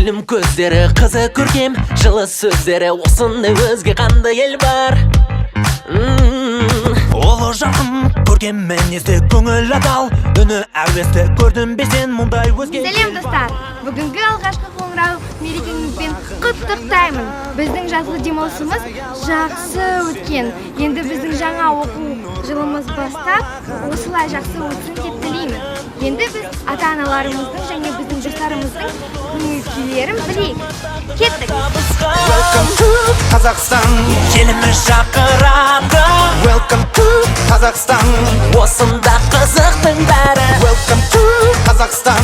күлім көздері, қызы көркем, жылы сөздері. Осындай өзге қандай ел бар? Олы жақын, көркем мінезді, көңіл адал, үні әуесті, көрдім бе сен мұндай өзге? Сәлем достар! Бүгінгі алғашқы қоңырау мерекеңізбен құттықтаймын. Біздің жазғы демалысымыз жақсы өткен. Енді біздің жаңа оқу жылымыз бастап, осылай жақсы өтсін деп тілеймін. Енді біз ата-аналарымыздың және біздің достарымыздың көңіл-күйлерін білейік. Кеттік! Welcome to Қазақстан, еліміз шақырады. Welcome to Қазақстан, осында қызықтың бәрі. Welcome to Қазақстан,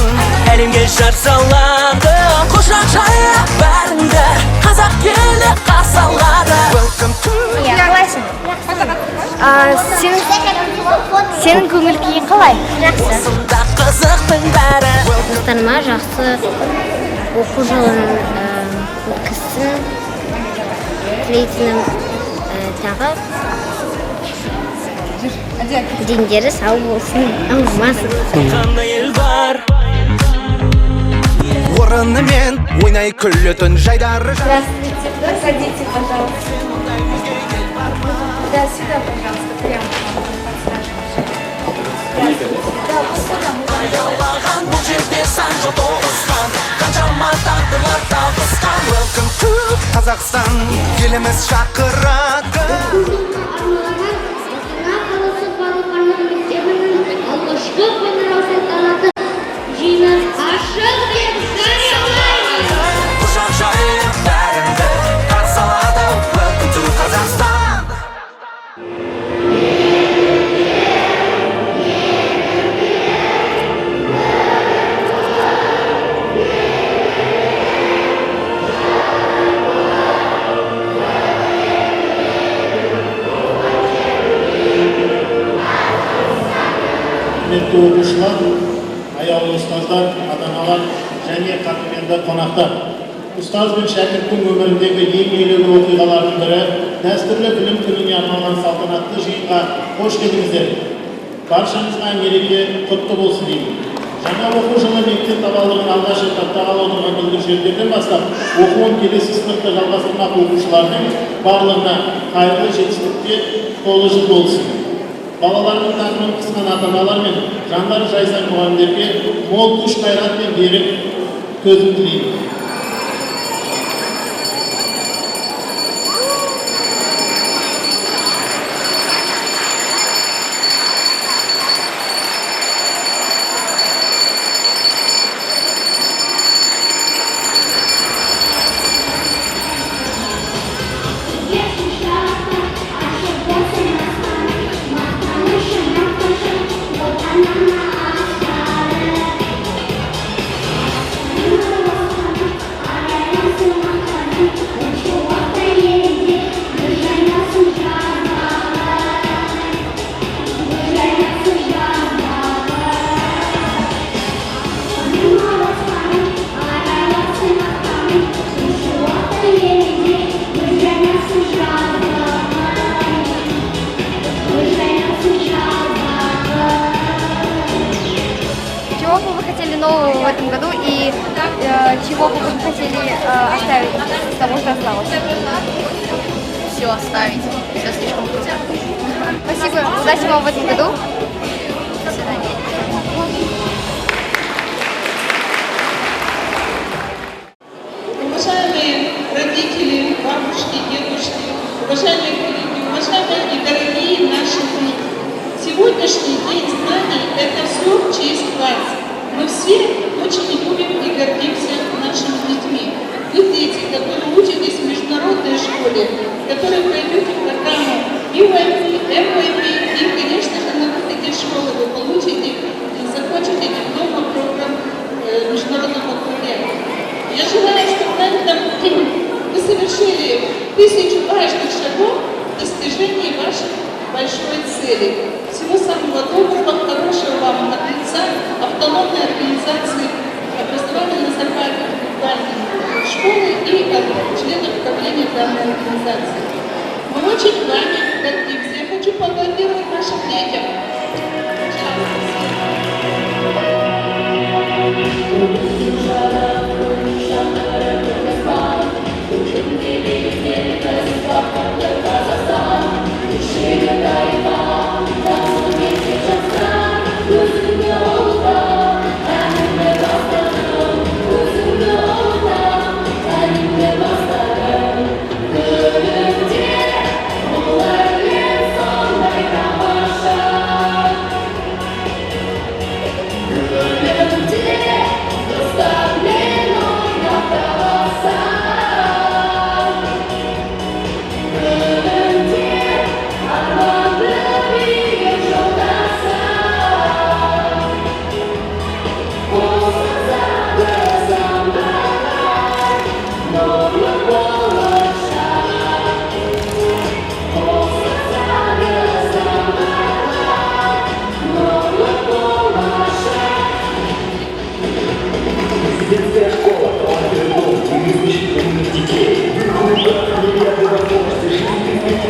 әлемге жар салады. Құшақ жайып бәріңді, қазақ елі қарсы алады. Welcome to. Қалайсың? Сенің көңіл-күйің қалай? Жақсы. Осында қызықтың бәрі. Достарыма жақсы оқу жылын өткізсін тілейтінім, тағы дендері сау болсын, ауырмасын. Қандай ел бар? Орынымен ойнай күлетін жайдары. Здравствуйте, проходите, пожалуйста. Да, сюда, пожалуйста, прямо. Аялаған бұл жерде сан жыл тоғысқан, қаншама тағдырлар табысқан. Welcome to Қазақстан, еліміз шақырады. Алғашқы қоңырау салтанаты жиынын ашық деп жариялаймыз. Құшақ жайып бәріңді қарсы алады. Welcome to Қазақстан. Құрметті оқушылар, аяулы ұстаздар, ата-аналар және қадірменді қонақтар. Ұстаз бен шәкірттің өміріндегі ең елеулі оқиғалардың бірі дәстүрлі білім күніне арналған салтанатты жиынға қош келдіңіздер. Баршаңызға мереке құтты болсын деймін. Жаңа оқу жылы мектеп табалдырығын алғаш рет аттағалы отырған бүлдіршіндерден бастап, оқуын келесі сыныпта жалғастырмақ оқушылардың барлығына қайырлы жетістікке толы жыл болсын. Балалардың тағдырын қысқан ата-аналар мен жандары жайсаң мұғалімдерге мол күш қайрат пен берік төзім тілеймін. Чего бы вы хотели нового в этом году и чего бы вы хотели оставить из того, что осталось? Все оставить, все слишком круто. Спасибо, удачи вам в этом году. До свидания. Уважаемые родители, бабушки, дедушки, уважаемые коллеги, уважаемые и дорогие наши внуки. Сегодняшний день знаний – это все в честь вас. Мы все очень любим и гордимся нашими детьми. Вы дети, которые учитесь в международной школе, которые пройдете программу UIP, MYP, и, конечно же, на выходе из школы вы получите и закончите диплом программ международного бакалавриата. Я желаю, чтобы на этом вы совершили 1000 важных шагов в достижении вашей большой цели. Всего самого доброго, хорошего вам от лица автономной организации образования Назарбаева индивидуальной школы и от членов правления данной организации. Мы очень вами гордимся. Я хочу поаплодировать нашим детям. Пожалуйста.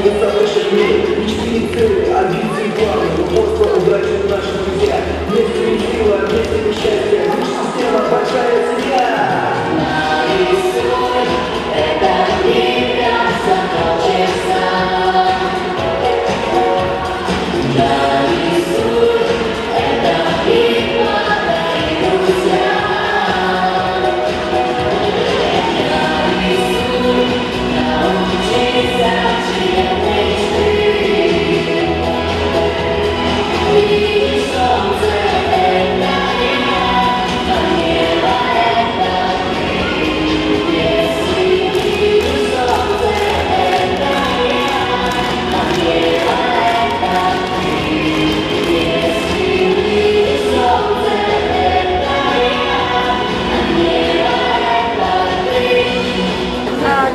достаточно мечты и цели, амбиции и планы, упорство, удачи наши друзья. Вместе сила, вместе счастье, лишь система, большая семья.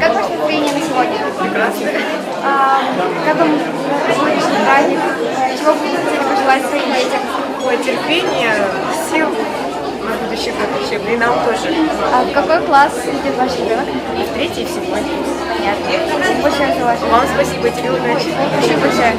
Как ваше настроение на сегодня? Прекрасно. Как вам сегодняшний праздник? Чего бы вы хотели пожелать своим детям? Ой, терпения, сил на будущее будущее, и нам тоже. В какой класс идет ваш ребенок? И в третий, и в седьмой. Понятно. Спасибо большое за ваше. Вам спасибо, тебе удачи. Спасибо большое.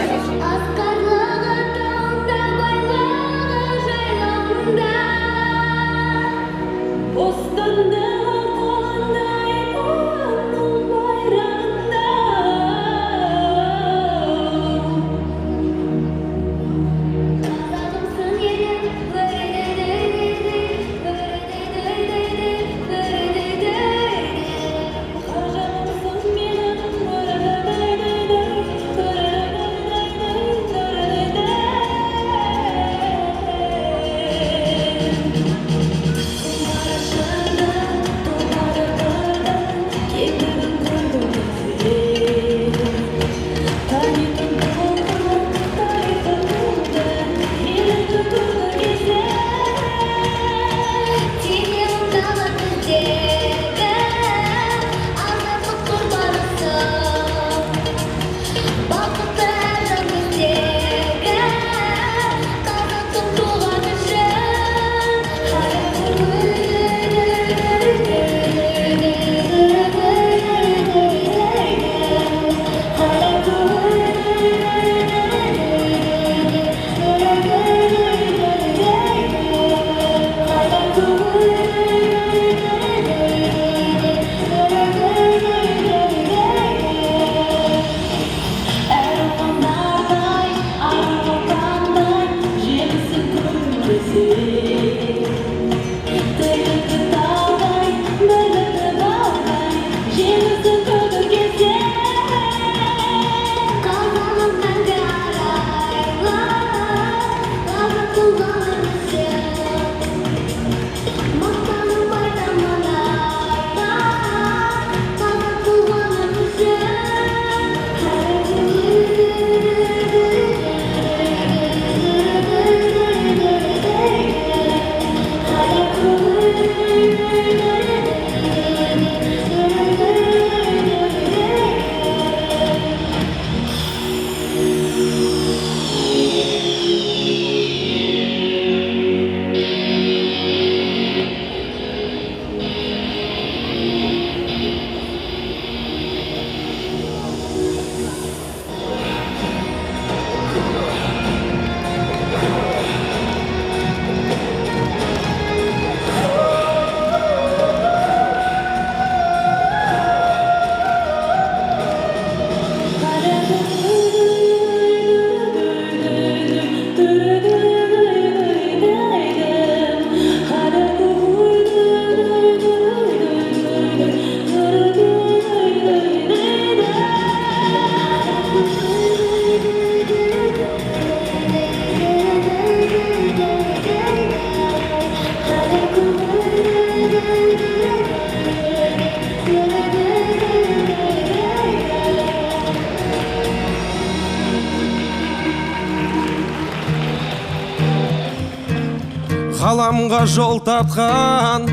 ғаламға жол тартқан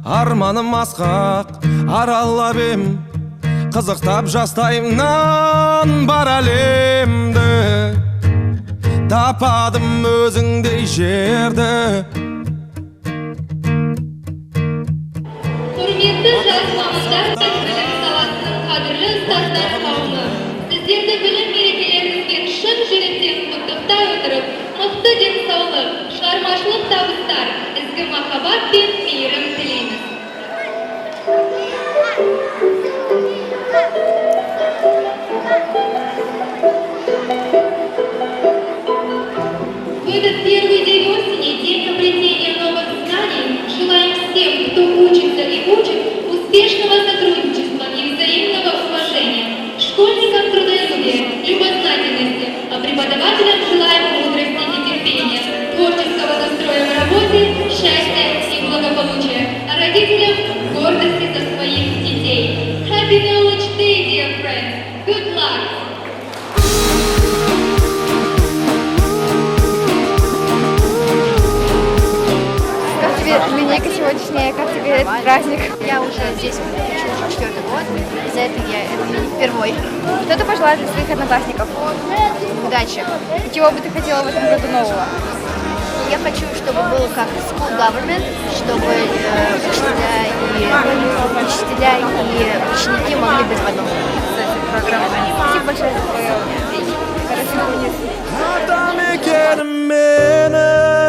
арманым асқақ аралап ем қызықтап жастайымнан бар әлемді тападым өзіңдей жерді. Құрметті жас мамандар мен білім саласының қадірлі ұстаздар қауымы, сіздерді табыстар, ізгі махаббат пен мейірім тілейміз. В этот первый день осени, день обретения новых знаний, желаем всем, кто учится и учит, успешного сотрудничества и взаимного уважения, школьникам трудолюбия, любознательности, а преподавателям желаем мудрости и терпения, творческого настроя в работе, счастья и благополучия, а родителям гордости за своих детей. Happy Knowledge Day, dear friends! Good luck! Как тебе линейка сегодняшняя, как тебе этот праздник? Я уже здесь учу уже 4-й год, из-за этого я это не впервой. Что ты пожелаешь для своих одноклассников? Удачи! И чего бы ты хотела в этом году нового? Я хочу, чтобы было как school government, чтобы учителя и ученики могли быть в одном. Спасибо большое за твою красивую Gotta make it a minute.